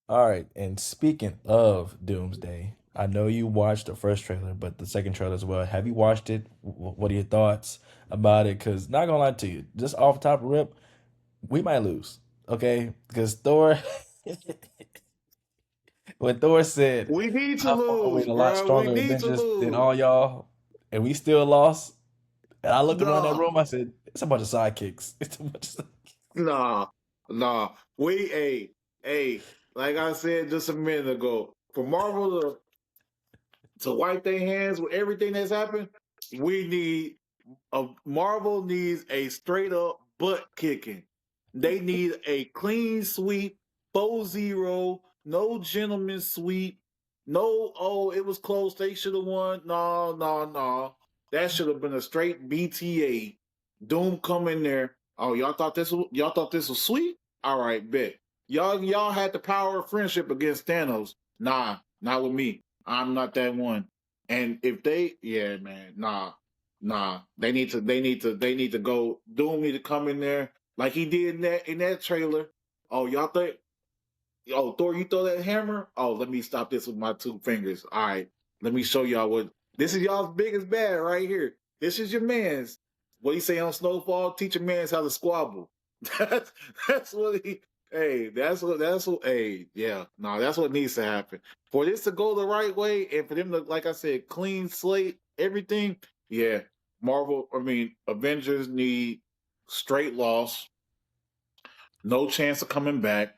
All right, and speaking of Doomsday, I know you watched the first trailer, but the second trailer as well. Have you watched it? What are your thoughts about it? Because not gonna lie to you, just off the top of rip, we might lose. Okay, because Thor, when Thor said, We need to "I'm on my way lose, to a lot bro. We stronger need to Avengers than lose. all y'all," and we still lost. And I looked around that Nah, room, I said, "It's a bunch of sidekicks. It's a bunch of." nah, nah. Hey, like I said just a minute ago, for Marvel to wipe their hands with everything that's happened, we need Marvel needs a straight up butt kicking. They need a clean sweep, 4-0, no gentleman sweep, no, oh, it was close, they should have won. No, no, no. That should have been a straight BTA. Doom come in there. Oh, y'all thought this was sweet? All right, bet. Y'all had the power of friendship against Thanos. Nah, not with me. I'm not that one. And if they, yeah, man, nah, they need to go. Doom need to come in there like he did in that trailer. Oh, y'all think? Oh, Thor, you throw that hammer? Oh, let me stop this with my two fingers. All right, let me show y'all what. This is y'all's biggest bad right here. This is your man's. What he say on Snowfall? Teach your man's how to squabble. that's that's what he. Hey, that's what. Hey, yeah, no, that's what needs to happen for this to go the right way, and for them to, like I said, clean slate everything. Yeah, Marvel. I mean, Avengers need straight loss, no chance of coming back.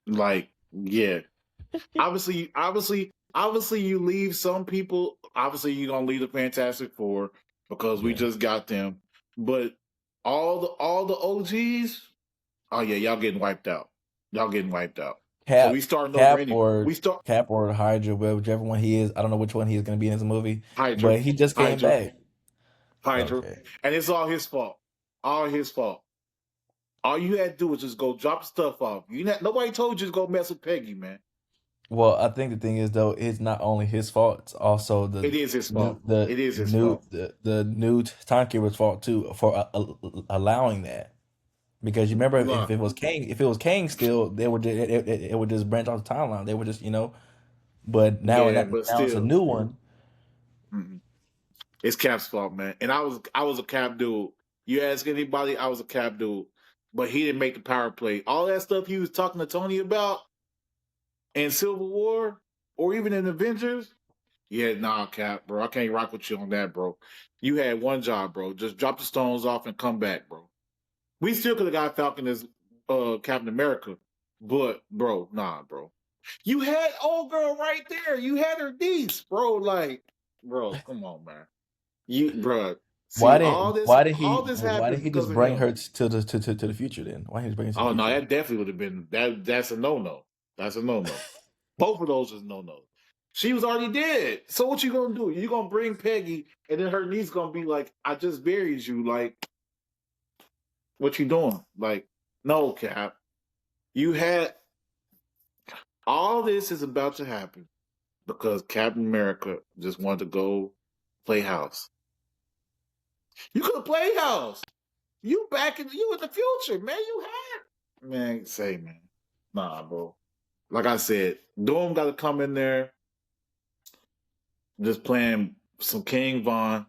Like, yeah, obviously, you leave some people. Obviously, you're gonna leave the Fantastic Four because we Yeah, just got them. But all the OGs, oh yeah, y'all getting wiped out. Y'all getting wiped out. So we Cap, starting over. Cap, Any or we start Cap or Hydra, whichever one he is. I don't know which one he is going to be in this movie, Hydra, but he just came Hydra, back. Hydra, Okay. and it's all his fault. All his fault. All you had to do was just go drop the stuff off. Nobody told you to go mess with Peggy, man. Well, I think the thing is though, it's not only his fault; it's also It is his fault. It is his fault. the new timekeeper's fault too for allowing that. Because you remember, Nah, if it was Kang still, they would it would just branch off the timeline. They would just But yeah, but now it's a still. new one. Mm-mm. It's Cap's fault, man. And I was a Cap dude. You ask anybody, I was a Cap dude. But he didn't make the power play. All that stuff he was talking to Tony about in Civil War or even in Avengers, yeah, nah, Cap, bro. I can't rock with you on that, bro. You had one job, bro. Just drop the stones off and come back, bro. We still could have got Falcon as Captain America. But bro, nah, bro. You had old girl right there. You had her niece, bro. Like, bro, come on, man. Bro. See, all this Why did happens he because just of bring him. her to the future then? Why did he bring her to the Oh no, future? that definitely would have been that. That's a no. That's a no. Both of those is no. She was already dead. So what you gonna do? You gonna bring Peggy, and then her niece gonna be like, "I just buried you." Like, what you doing? Like, no, Cap. You had all this is about to happen because Captain America just wanted to go play house. You could play house. You in the future, man. You had man. Say man, nah, bro. Like I said, Doom got to come in there just playing some King Von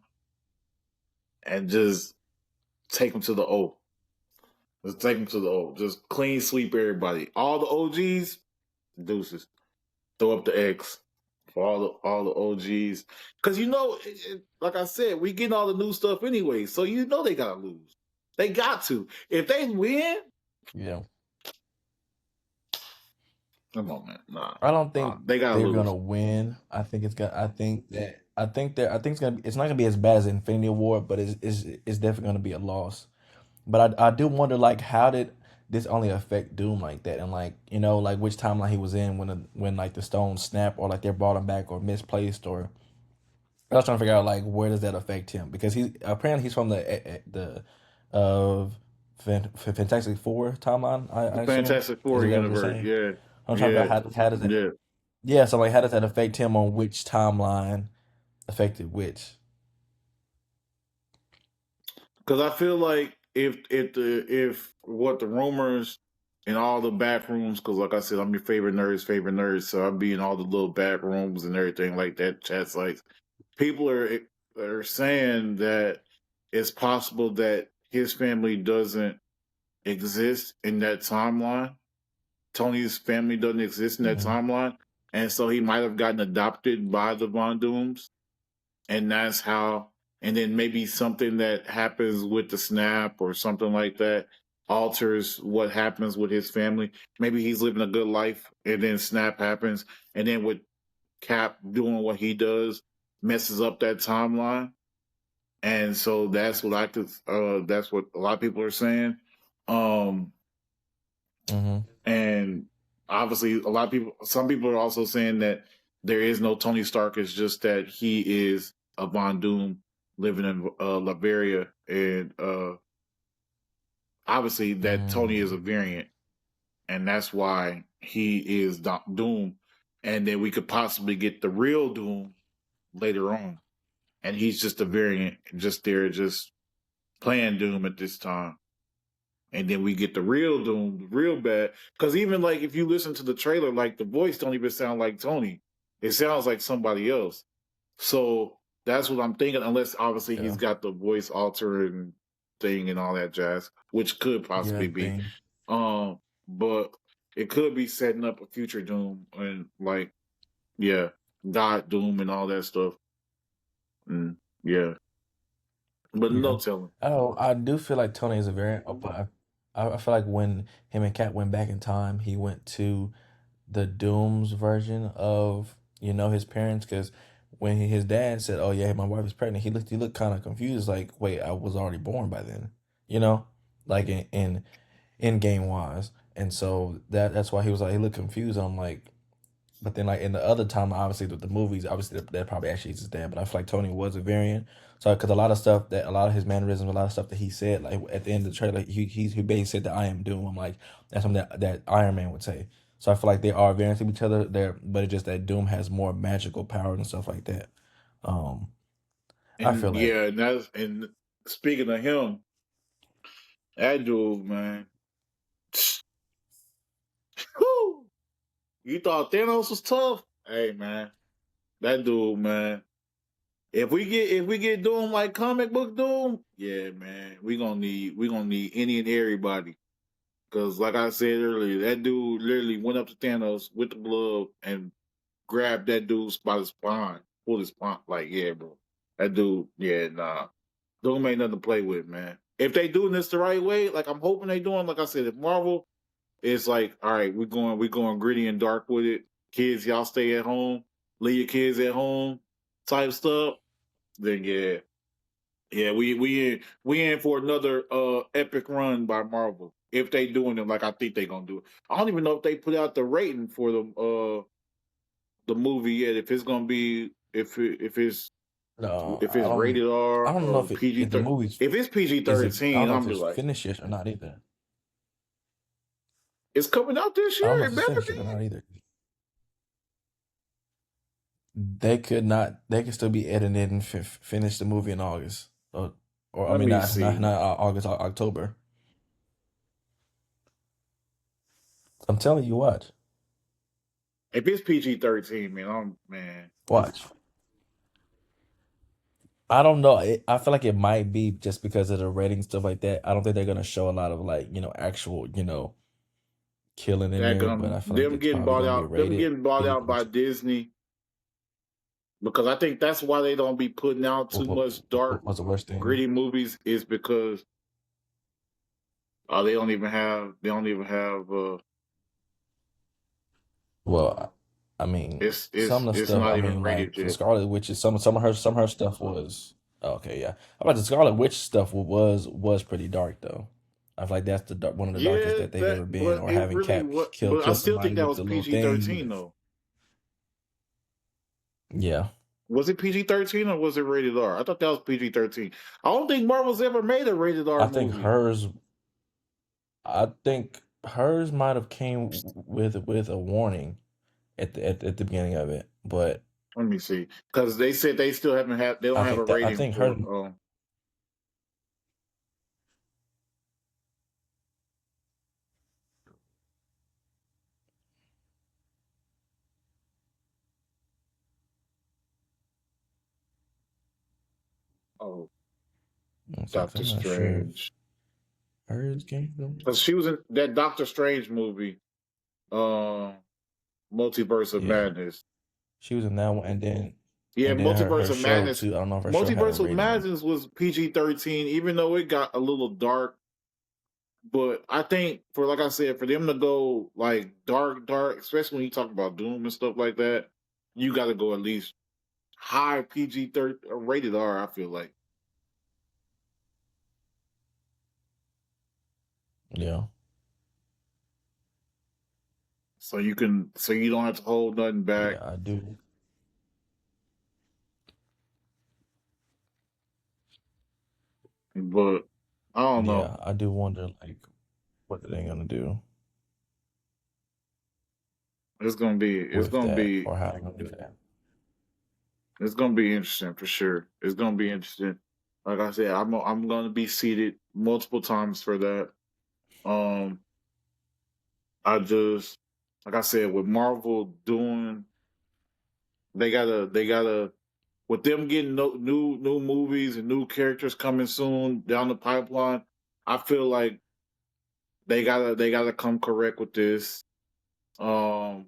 and just take him to the O. Just take him to the O. Just clean sweep everybody. All the OGs, deuces. Throw up the X for all the OGs. Because like I said, we getting all the new stuff anyway. So they gotta lose. They got to. If they win, Yeah. come on, man. Nah, I don't nah. think They gotta they're gonna lose. win. I think it's not gonna be as bad as Infinity War, but it's definitely gonna be a loss. But I do wonder, like, how did this only affect Doom like that, and like like which timeline he was in when like the stones snap, or like they brought him back or misplaced, or I was trying to figure out like where does that affect him, because he's from the uh Fantastic Four timeline. The I assume, Fantastic is Four that what you're universe. saying? Yeah, I'm trying to figure yeah, out how does that, yeah. yeah, so like how does that affect him on which timeline affected which? Because I feel like if what the rumors in all the back rooms because, like I said, I'm your favorite nerd. So I'll be in all the little back rooms and everything like that. Chats like people are saying that it's possible that his family doesn't exist in that timeline. Tony's family doesn't exist in that Mm-hmm. timeline, and so he might have gotten adopted by the Von Dooms, and that's how. And then maybe something that happens with the snap or something like that alters what happens with his family. Maybe he's living a good life, and then snap happens, and then with Cap doing what he does, messes up that timeline. And so that's what I could. That's what a lot of people are saying. Um, Mm-hmm. and obviously, a lot of people. Some people are also saying that there is no Tony Stark. It's just that he is a Von Doom living in Liberia, and obviously that Tony is a Mm-hmm. variant, and that's why he is Doom. And then we could possibly get the real Doom later on, and he's just a variant, just there, just playing Doom at this time. And then we get the real Doom, the real bad. Because even like if you listen to the trailer, like the voice don't even sound like Tony. It sounds like somebody else. So that's what I'm thinking. Unless obviously he's Yeah. got the voice altering thing and all that jazz, which could Yeah. possibly be. Thing. But it could be setting up a future Doom and like yeah, God Doom and all that stuff. And yeah, but Yeah. no telling. Oh, I do feel like Tony is a variant, but I feel like when him and Cat went back in time, he went to the Doom's version of his parents because when his dad said, "Oh yeah, my wife is pregnant," he looked kind of confused, like, "Wait, I was already born by then," you know, like in game wise, and so that's why he was like he looked confused. I'm like, but then, like in the other time, obviously with the movies, obviously that probably actually is his dad. But I feel like Tony was a variant. So because a lot of his mannerisms, a lot of stuff that he said, like at the end of the trailer, he basically said that I am Doom. I'm like that's something that Iron Man would say. So I feel like they are variants of each other there, but it's just that Doom has more magical power and stuff like that. Um, I feel And like yeah, and that's and speaking of him, that dude, man. Whew, you thought Thanos was tough? Hey, man, that dude, man. If we get Doom like comic book Doom, yeah, man, we gonna need any and everybody. Cause like I said earlier, that dude literally went up to Thanos with the glove and grabbed that dude by the spine, pulled his spine. Like, yeah, bro, that dude, yeah, nah, Doom ain't nothing to play with, man. If they doing this the right way, like I'm hoping they doing, like I said, if Marvel it's like, all right, we're going gritty and dark with it. Kids, y'all stay at home, leave your kids at home, type stuff. Then yeah, yeah, we in for another epic run by Marvel if they doing it like I think they gonna do it. I don't even know if they put out the rating for the movie yet. If it's gonna be no, if it's rated R I don't know or PG if the 13. movie's If it's PG is it. I don't 13, know if I'm be it's like, finished yet or not either. it's coming out this I don't know year. if It it's better finished be. yet or not either. They could not. They could still be editing it and finish the movie in August, or I Let mean, me not see. August, October. I'm telling you, watch, If it's PG-13, man, I'm man. watch. I don't know. I feel like it might be just because of the rating stuff like that. I don't think they're gonna show a lot of like actual killing in That there, but gum I feel like them it's getting probably bought gonna be out, them rated getting bought out PG. by Disney because I think that's why they don't be putting out too much dark, What's the worst thing? gritty movies is because they don't even have Well, I mean, it's some it's of the it's stuff. not I even mean, rated like the yet. Scarlet Witch. Some of her stuff was okay. Yeah, how about the Scarlet Witch stuff was pretty dark though. I feel like that's one of the darkest Yeah, that they've that ever been. but Or it having really Cap what kill but I kill still think somebody that with was the little thing. PG-13 though. Yeah, Was it PG-13 or was it rated R? I thought that was PG-13. I don't think Marvel's ever made a rated R I think movie. hers. I think hers might have came with a warning at the beginning of it, but Let me see, because they said they don't have a I rating think her. for Oh, One second, 'cause Doctor I'm not sure if Strange. hers came from. Because she was in that Doctor Strange movie, uh, Multiverse of Yeah, Madness. she was in that one, Yeah, and then her Multiverse of show Madness. too. I don't know if her show had a Multiverse of rating on it. Madness was PG-13, even though it got a little dark. But I think for like I said, for them to go like dark, dark, especially when you talk about Doom and stuff like that, you got to go at least high PG-13 rated R. I feel like Yeah, so you don't have to hold nothing back. yeah, I do. But I don't know. Yeah, I do wonder like what are they gonna do It's with gonna that be or how they gonna do that. it's gonna be interesting for sure. It's gonna be interesting. Like I said, I'm gonna be seated multiple times for that. Um, I just like I said with Marvel doing, they gotta with them getting new movies and new characters coming soon down the pipeline. I feel like they gotta come correct with this. Um,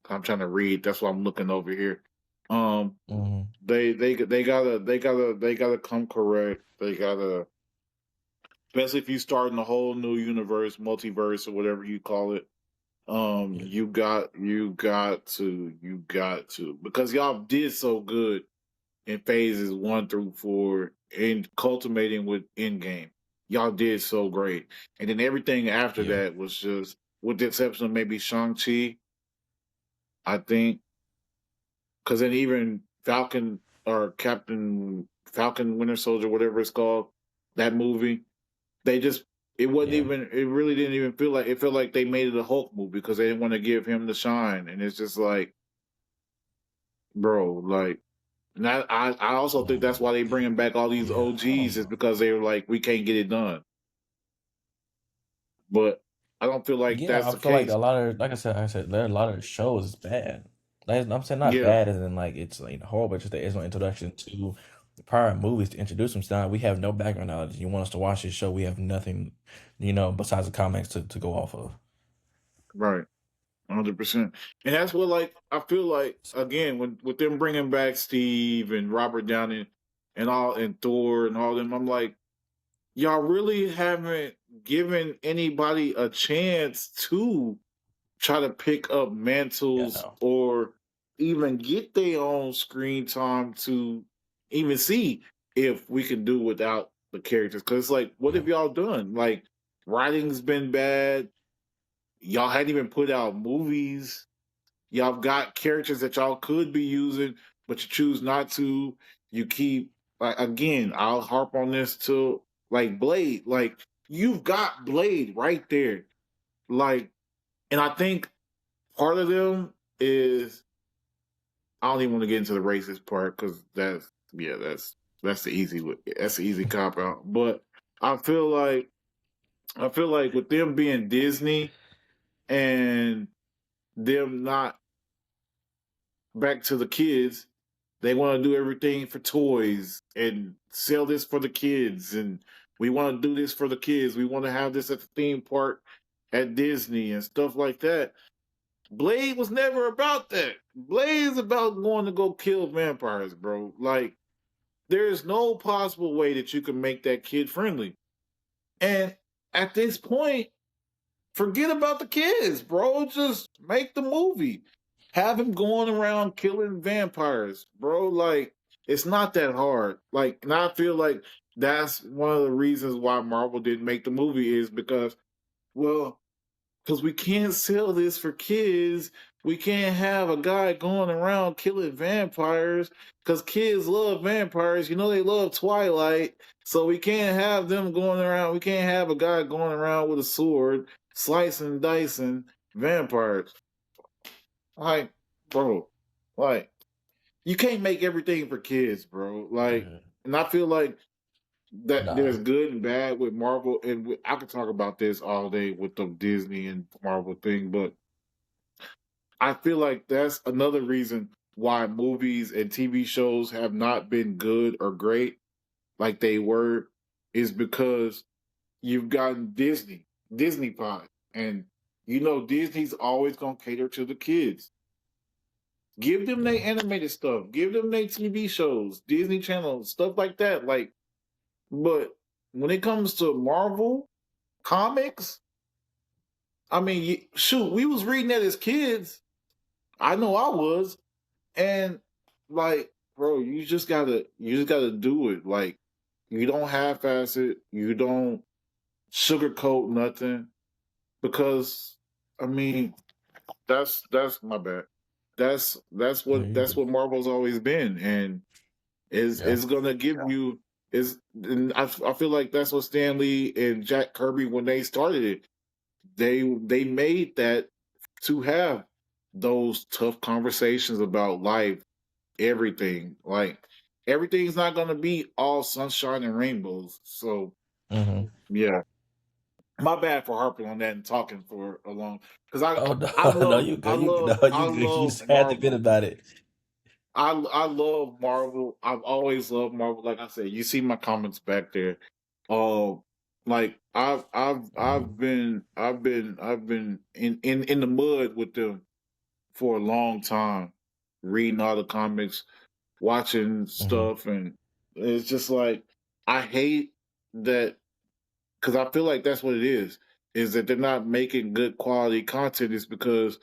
I'm trying to read. That's why I'm looking over here. Um, Hmm. they gotta come correct. They gotta, especially if you start in a whole new universe, multiverse, or whatever you call it. Yeah, You got to because y'all did so good in phases 1 through 4 and culminating with Endgame. Y'all did so great, and then everything after yeah, that was just, with the exception of maybe Shang Chi, I think, because then even Falcon or Captain Falcon Winter Soldier, whatever it's called, that movie, they just it wasn't yeah, even it really didn't even feel like it felt like they made it a Hulk movie because they didn't want to give him the shine, and it's just like, bro, like. And I also think that's why they bringing back all these yeah. I OGs don't is know. because they were like, we can't get it done. But I don't feel like Yeah, that's I the feel like case. a lot of, like I said, there are a lot of shows is bad. Like, I'm saying not Yeah, bad as in like it's like horrible, just that there's no introduction to prior movies to introduce them. So now we have no background knowledge. You want us to watch this show, we have nothing, besides the comics to go off of. right. 100%. And that's what, like, I feel like again when with them bringing back Steve and Robert Downey and all and Thor and all them, I'm like, y'all really haven't given anybody a chance to try to pick up Yeah, mantles no. or even get their own screen time to even see if we can do without the characters. Because it's like, what Yeah, have y'all done? Like, writing's been bad. Y'all hadn't even put out movies. Y'all got characters that y'all could be using, but you choose not to. You keep, like, again, I'll harp on this till like Blade. Like, you've got Blade right there. Like, and I think part of them is, I don't even want to get into the racist part because that's the easy cop out. But I feel like I feel like with them being Disney and them not back to the kids, they want to do everything for toys and sell this for the kids, and we want to do this for the kids. We want to have this at the theme park at Disney and stuff like that. Blade was never about that. Blade is about going to go kill vampires, bro. Like, there is no possible way that you can make that kid friendly. And at this point, forget about the kids, bro. Just make the movie. Have him going around killing vampires, bro. Like, it's not that hard. Like, and I feel like that's one of the reasons why Marvel didn't make the movie is because, well, because we can't sell this for kids. We can't have a guy going around killing vampires because kids love vampires. You know, they love Twilight. So we can't have them going around. We can't have a guy going around with a sword, slicing and dicing vampires. Like, bro, like, you can't make everything for kids, bro. Like, yeah. and I feel like that there's Nah. good and bad with Marvel, and I could talk about this all day with the Disney and Marvel thing, but I feel like that's another reason why movies and TV shows have not been good or great like they were is because you've gotten Disney Pod, and you know Disney's always gonna cater to the kids. Give them their Yeah. animated stuff. Give them their TV shows, Disney Channel, stuff like that. Like, but when it comes to Marvel comics, I mean, shoot, we was reading that as kids. I know I was, and like, bro, you just gotta do it. Like, you don't half-ass it. You don't sugarcoat nothing because, I mean, that's my bad. No, you That's good. what Marvel's always been, and Yeah. is gonna give you is. And I feel like that's what Stan Lee and Jack Kirby when they started it. They made that to have those tough conversations about life, everything. Like everything's not gonna be all sunshine and rainbows. So Hmm. yeah, my bad for harping on that and talking for a long because Oh no, no, you good. You no, I you good. You love just had to bit Marvel. about it. I love Marvel. I've always loved Marvel. Like I said, you see my comments back there. Um, like Hmm. I've been in the mud with them for a long time, reading all the comics, watching Hmm. stuff, and it's just like I hate that because I feel like that's what it is that they're not making good quality content. Is because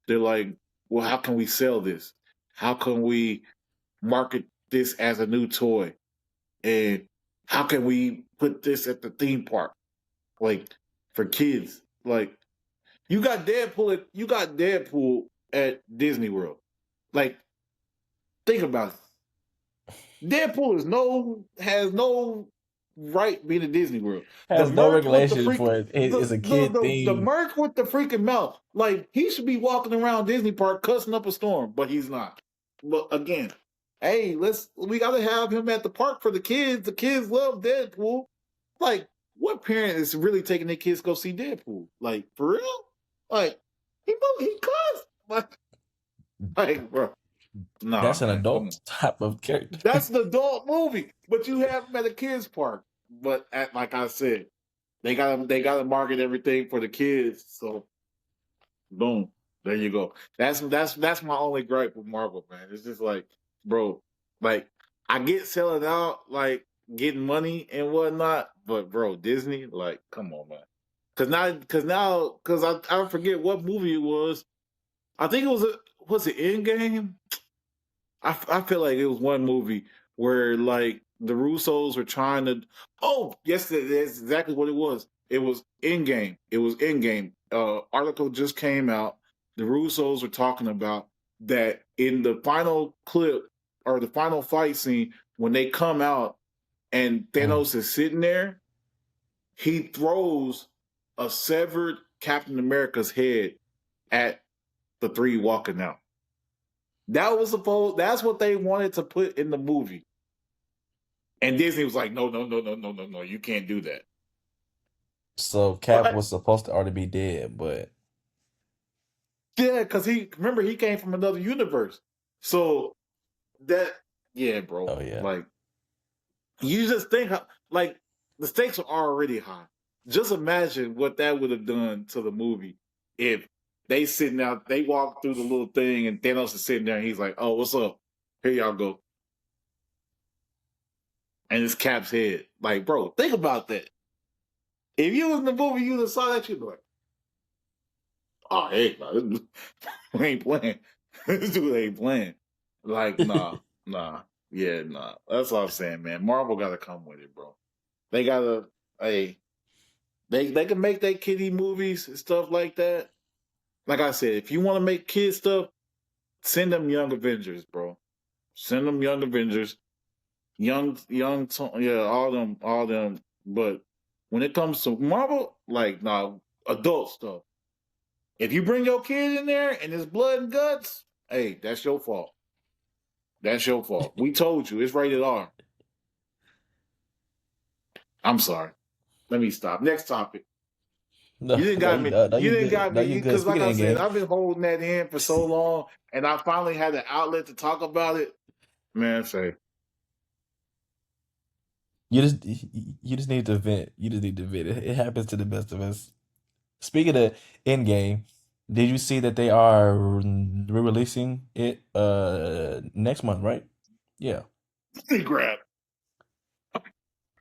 they're like, well, how can we sell this? How can we market this as a new toy? And how can we put this at the theme park? Like for kids. Like you got Deadpool at Disney World. Like, think about it. Deadpool has no right being in Disney World. The Has no merc with the regulation freak for it. It's a kid the thing. merc with the freaking mouth. Like he should be walking around Disney Park cussing up a storm, but he's not. But again, hey, we gotta have him at the park for the kids. The kids love Deadpool. Like, what parent is really taking their kids to go see Deadpool? Like, for real? Like, he cussed. Bro, nah, That's an man, come on. adult type of character. That's an adult movie, but you have them at a kids park. But like I said, they gotta market everything for the kids. So boom, there you go. That's my only gripe with Marvel, man. It's just like, bro, like I get selling out, like getting money and whatnot, but bro, Disney, like, come on, man. Cause I forget what movie it was. I think it was it Endgame? I feel like it was one movie where like the Russos were trying to. Oh, yes, that's exactly what it was. It was in game. It was in game. Article just came out. The Russos were talking about that in the final clip or the final fight scene when they come out and Mm. Thanos is sitting there. He throws a severed Captain America's head at the three walking out. That was supposed. That's what they wanted to put in the movie, and Disney was like, "No, no, no, no, no, no, no! You can't do that." So Cap But was supposed to already be dead, but yeah, because he came from another universe. So that yeah, bro. oh yeah. Like you just think like the stakes are already high. Just imagine what that would have done to the movie if they walk through the little thing and Thanos is sitting there and he's like, "Oh, what's up? Here y'all go." And it's Cap's head. Like, bro, think about that. If you was in the movie, you would have saw that, you'd be like, oh, hey, nah, this we ain't playing. This dude ain't playing. Like, nah. Yeah, nah. That's all I'm saying, man. Marvel gotta come with it, bro. They gotta, hey, they can make their kiddie movies and stuff like that. Like I said, if you want to make kid stuff, send them Young Avengers, bro. Send them Young Avengers, yeah, all them. But when it comes to Marvel, like, nah, adult stuff. If you bring your kid in there and it's blood and guts, hey, that's your fault. That's your fault. We told you it's rated R. I'm sorry. Let me stop. Next topic. No, You didn't no, got you me. no, no, You you didn't good. got No, me you good. because, like Speaking of I said, game, I've been holding that in for so long, and I finally had the outlet to talk about it. Man, say you just need to vent. You just need to vent. It happens to the best of us. Speaking of Endgame, did you see that they are re-releasing it next month, right? Yeah. Money grab.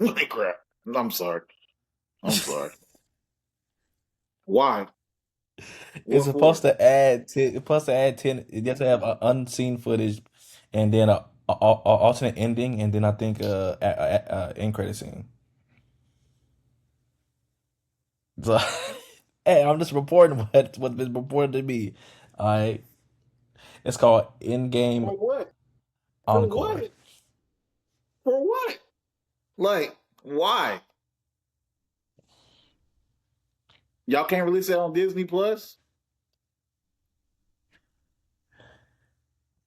Money grab. I'm sorry. I'm sorry. Why? It's What supposed for? to add 10, it's supposed to add 10. You have to have unseen footage and then a alternate ending and then I think end credit scene. So hey, I'm just reporting what's been reported to me. All right. It's called Endgame For what? For Encore. what? For what? Like, why? Y'all can't release it on Disney Plus?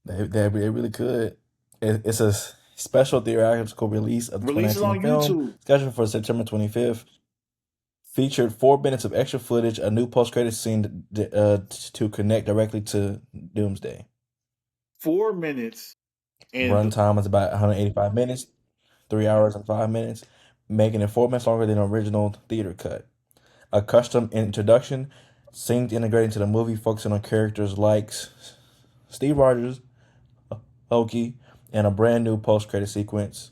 They really could. It's a special theatrical release of the Release it 2019 on film, YouTube. scheduled for September 25th. Featured 4 minutes of extra footage, a new post-credit scene to connect directly to Doomsday. 4 minutes and Runtime is about 185 minutes, 3 hours and 5 minutes, making it 4 minutes longer than the original theater cut. A custom introduction, scenes integrated into the movie, focusing on characters like Steve Rogers, Loki, and a brand new post-credit sequence.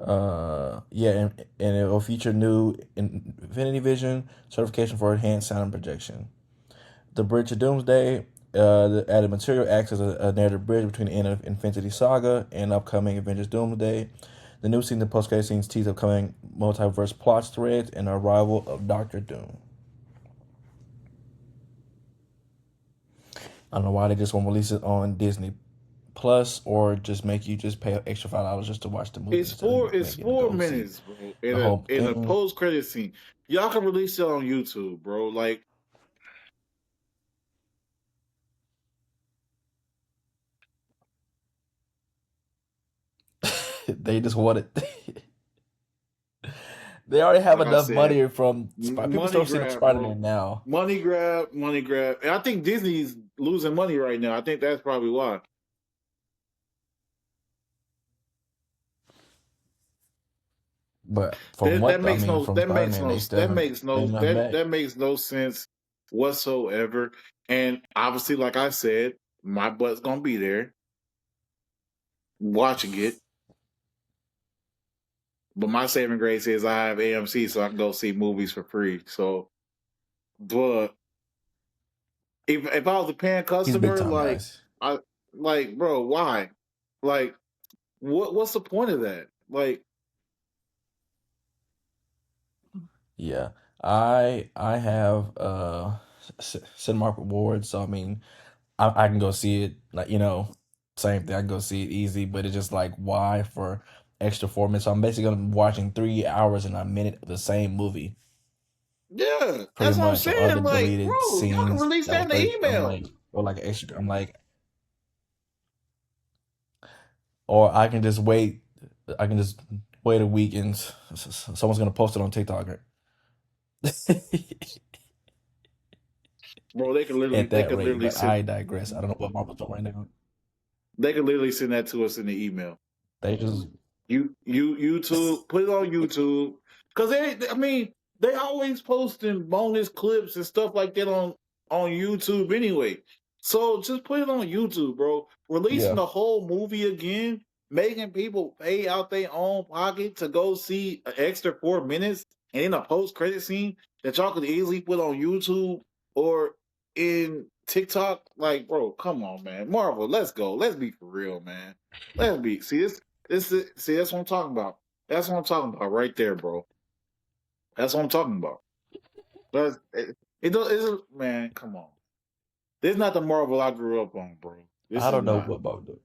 Yeah, and it will feature new Infinity Vision certification for enhanced sound and projection. The Bridge of Doomsday, the added material acts as a narrative bridge between the end of Infinity Saga and upcoming Avengers Doomsday. The new season post credit scenes tease upcoming multiverse plot threads and the arrival of Doctor Doom. I don't know why they just won't release it on Disney Plus or just make you just pay an extra $5 just to watch the movie instead of you it's making to four go see minutes, bro. the whole In a thing. post credit scene. Y'all can release it on YouTube, bro. Like, They just want it. They already have like I enough said, money from people money still see the grab, Spider bro. Man now. Money grab, money grab. And I think Disney's losing money right now. I think that's probably why. But from what I mean, from Spider Man, they still haven't made enough back. that makes no sense whatsoever. And obviously, like I said, my butt's gonna be there watching it. But my saving grace is I have AMC, so I can go see movies for free. So, but if I was a paying He's a big customer, time guys. I like, bro, why? Like, what's the point of that? Like, Yeah, I have Cinemark rewards, so I mean, I can go see it. Like same thing. I can go see it easy, but it's just like why for extra 4 minutes? So I'm basically gonna be watching 3 hours and a minute of the same movie, yeah, pretty that's what I'm much, or other saying. Like, deleted bro, y'all can scenes release that that was in the 30. I'm email. like, or like extra. I'm like, or I can just wait. I can just wait a week and someone's gonna post it on TikTok. Bro, At they that could rate. literally But send I digress. I don't know what Marvel's doing right now. they could literally send that to us in the email. They just YouTube, put it on YouTube, because I mean, they always posting bonus clips and stuff like that on YouTube anyway. So just put it on YouTube, bro. Releasing yeah. the whole movie again, making people pay out their own pocket to go see an extra 4 minutes, and in a post credit scene that y'all could easily put on YouTube or in TikTok. Like, bro, come on, man, Marvel, let's go. Let's be for real, man. Let's be this is see. That's what I'm talking about. That's what I'm talking about right there, bro. That's what I'm talking about. But it's man. Come on. This is not the Marvel I grew up on, bro. This I is don't know not. what Marvel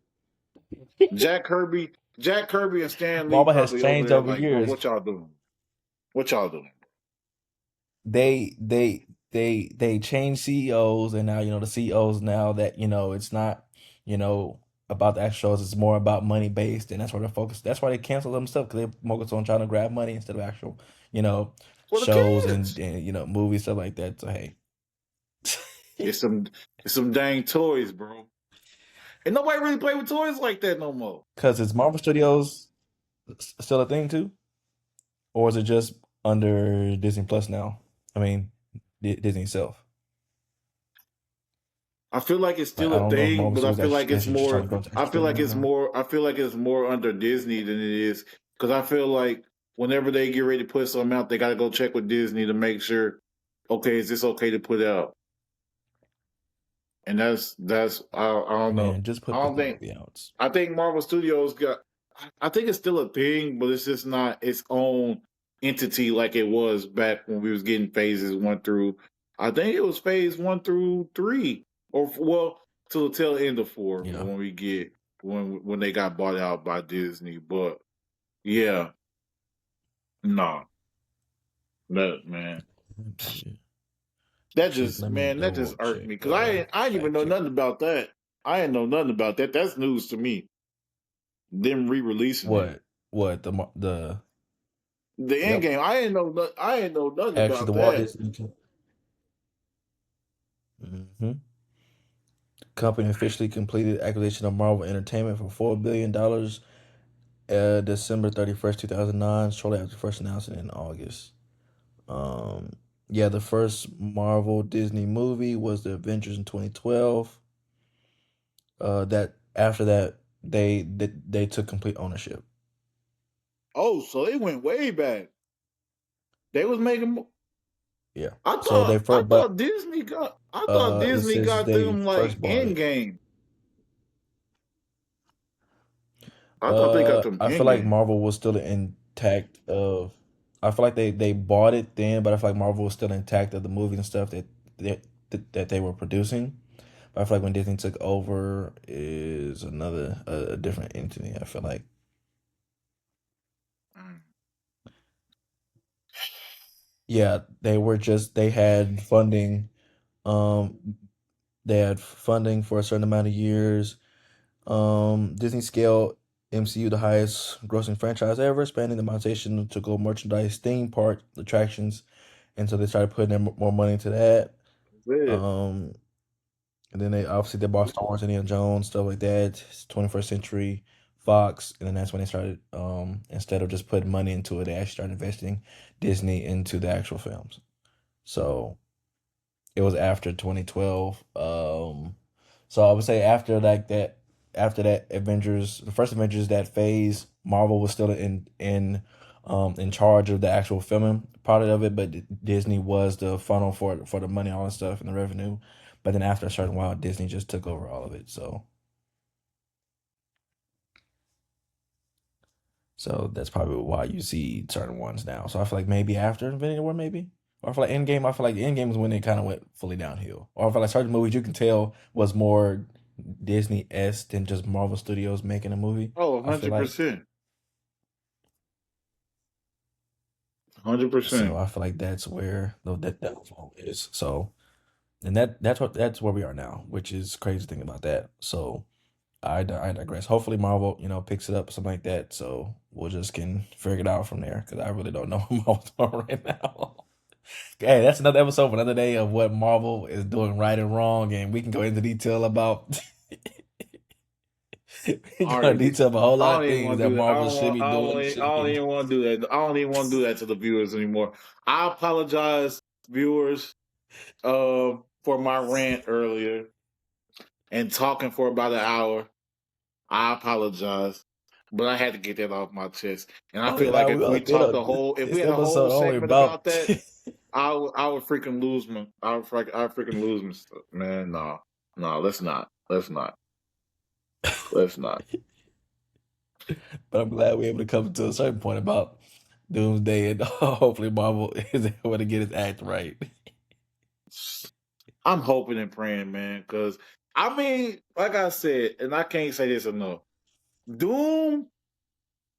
Jack Kirby, Jack Kirby and Stan Lee Marvel has probably over changed there over like, bro, years. what y'all doing? What y'all doing? They changed CEOs and now the CEOs now that it's not you know about the actual shows. It's more about money based, and that's where they're focused. That's why they cancel them stuff because they focus on trying to grab money instead of actual you know For the shows kids. and movies stuff like that. So hey. It's some it's some dang toys, bro. And nobody really play with toys like that no more. Because it's Marvel Studios. still a thing too, or is it just under Disney Plus now? I mean, Disney itself. I feel like it's Like still I a don't know if thing, Marvel but I Studios feel like it's actually just trying more. to go into I extra feel like streaming it's now. more. I feel like it's more under Disney than it is because I feel like whenever they get ready to put something out, they got to go check with Disney to make sure. Okay, is this okay to put out? And that's I don't know. Man, just I put this don't think movie out. I think Marvel Studios got. I think it's still a thing, but it's just not its own entity like it was back when we was getting phases one through. I think it was phase 1 through 3, or well, to the tail end of 4 Yeah. when we get when they got bought out by Disney. But yeah, nah, that man, that just Let me man, that just double irked check. me because I didn't even Fact know check. nothing about that. I didn't know nothing about that. That's news to me. Them re-releasing it. What? What the? The end Yep. game. I ain't know nothing Actually, the about Walt that. Disney company officially completed acquisition of Marvel Entertainment for $4 billion, December 31st, 2009, shortly after first announcing in August. Um, yeah, the first Marvel Disney movie was the Avengers in 2012. That after that they took complete ownership. Oh, so they went way back. They was making. Yeah. I So they thought. I first, but thought Disney got. I thought it Disney says got they them first like bought end it. game. I thought they got them I feel end like game. Marvel was still intact of. I feel like they bought it then, but I feel like Marvel was still intact of the movies and stuff that that they were producing. But I feel like when Disney took over is another a different entity. I feel like Mm. yeah, they had funding. Um, they had funding for a certain amount of years. Disney scaled MCU the highest grossing franchise ever, expanding the monetization to go merchandise, theme park attractions, and so they started putting in more money into that. Yeah. Um, and then they bought Star Wars, Indiana Jones, stuff like that. 21st Century Fox, and then that's when they started. Instead of just putting money into it, they actually started investing Disney into the actual films. So it was after 2012. So I would say after that Avengers, the first Avengers, that phase, Marvel was still in charge of the actual filming part of it, but Disney was the funnel for the money, all that stuff, and the revenue. But then after a certain while, Disney just took over all of it. So that's probably why you see certain ones now. So I feel like maybe after Infinity War, maybe. Or I feel like Endgame, I feel like Endgame is when they kind of went fully downhill. Or I feel like certain movies you can tell was more Disney-esque than just Marvel Studios making a movie. Oh, I feel like. 100%. So 100%. I feel like that's where that is. So and that's where we are now, which is crazy thing about that. So I digress. Hopefully Marvel, picks it up, something like that. So we'll just can figure it out from there because I really don't know what Marvel's doing right now. Hey, that's another episode for another day of what Marvel is doing right and wrong, and we can go into detail about we can I go into already. detail about a whole lot I of don't even things want to that do that. I Marvel don't should want. be doing, I shouldn't be don't doing. even want to do that. I don't even want to do that to the viewers anymore. I apologize, viewers, for my rant earlier and talking for about an hour. I apologize, but I had to get that off my chest. And I feel like We only did if we this had a whole episode only segment about about that, I would freaking lose my, I would freaking lose my stuff, man. No, no, let's not. but I'm glad we're able to come to a certain point about Doomsday and hopefully Marvel is able to get its act right. I'm hoping and praying, man, because I mean, like I said, and I can't say this enough. Doom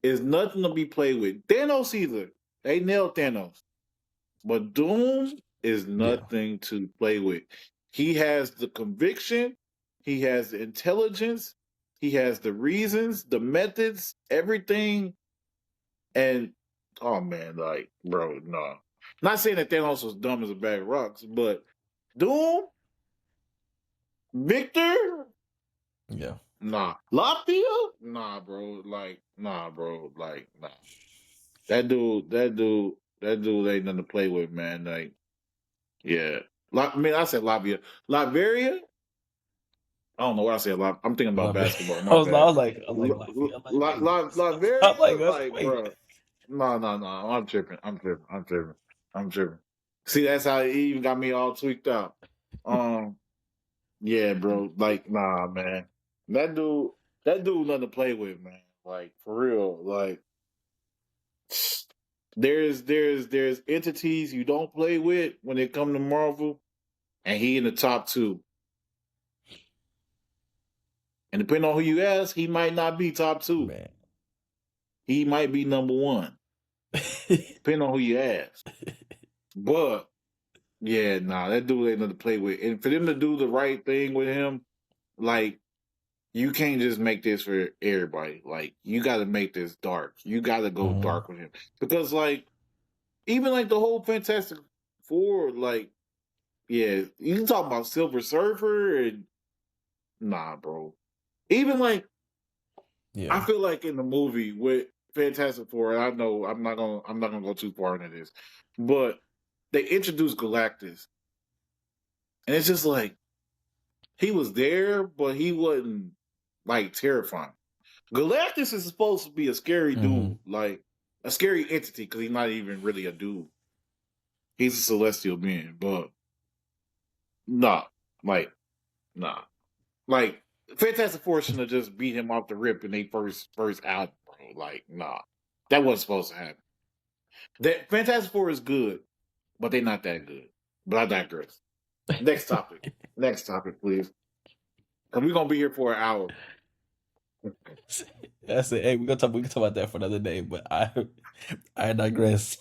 is nothing to be played with. Thanos either. They nailed Thanos. But Doom is Yeah. nothing to play with. He has the conviction, he has the intelligence, he has the reasons, the methods, everything. And oh man, like, bro, no. Not saying that Thanos was dumb as a bag of rocks, but Doom, Victor, Yeah. Nah. Latvia? Nah, bro. Like, nah, bro. Like, nah. That dude ain't nothing to play with, man. Like, yeah. I mean, I said Latvia. Liberia? I don't know what I said. I'm thinking about Love it. basketball. My I bad. was like, Liberia. Liberia? I'm like, that's Like, wait. bro. No, no, no. I'm tripping. I'm tripping. I'm tripping. I'm tripping. See, that's how he even got me all tweaked out. Um, yeah, bro. Like, nah, man. That dude, that dude, nothing to play with, man. Like, for real. Like, there's entities you don't play with when it come to Marvel, and he in the top two. And depending on who you ask, he might not be top two. Man. He might be number one, depending on who you ask. But yeah, nah, that dude ain't nothing to play with. And for them to do the right thing with him, like you can't just make this for everybody. Like you got to make this dark. You got to go Hmm. dark with him because, like, even like the whole Fantastic Four, like, yeah, you can talk about Silver Surfer and nah, bro. Even like I Yeah. feel like in the movie with Fantastic Four, and I know I'm not gonna go too far into this, but they introduced Galactus, and it's just like he was there, but he wasn't like terrifying. Galactus is supposed to be a scary Hmm. dude, like a scary entity, because he's not even really a dude. He's a celestial being, but nah, like nah, like Fantastic Four shouldn't have just beat him off the rip in they first out, bro. Like nah, that wasn't supposed to happen. That Fantastic Four is good, but they're not that good. But I digress. Next topic. Next topic, please. Because we're gonna be here for an hour. That's it. Hey, we can talk about that for another day, but I digress.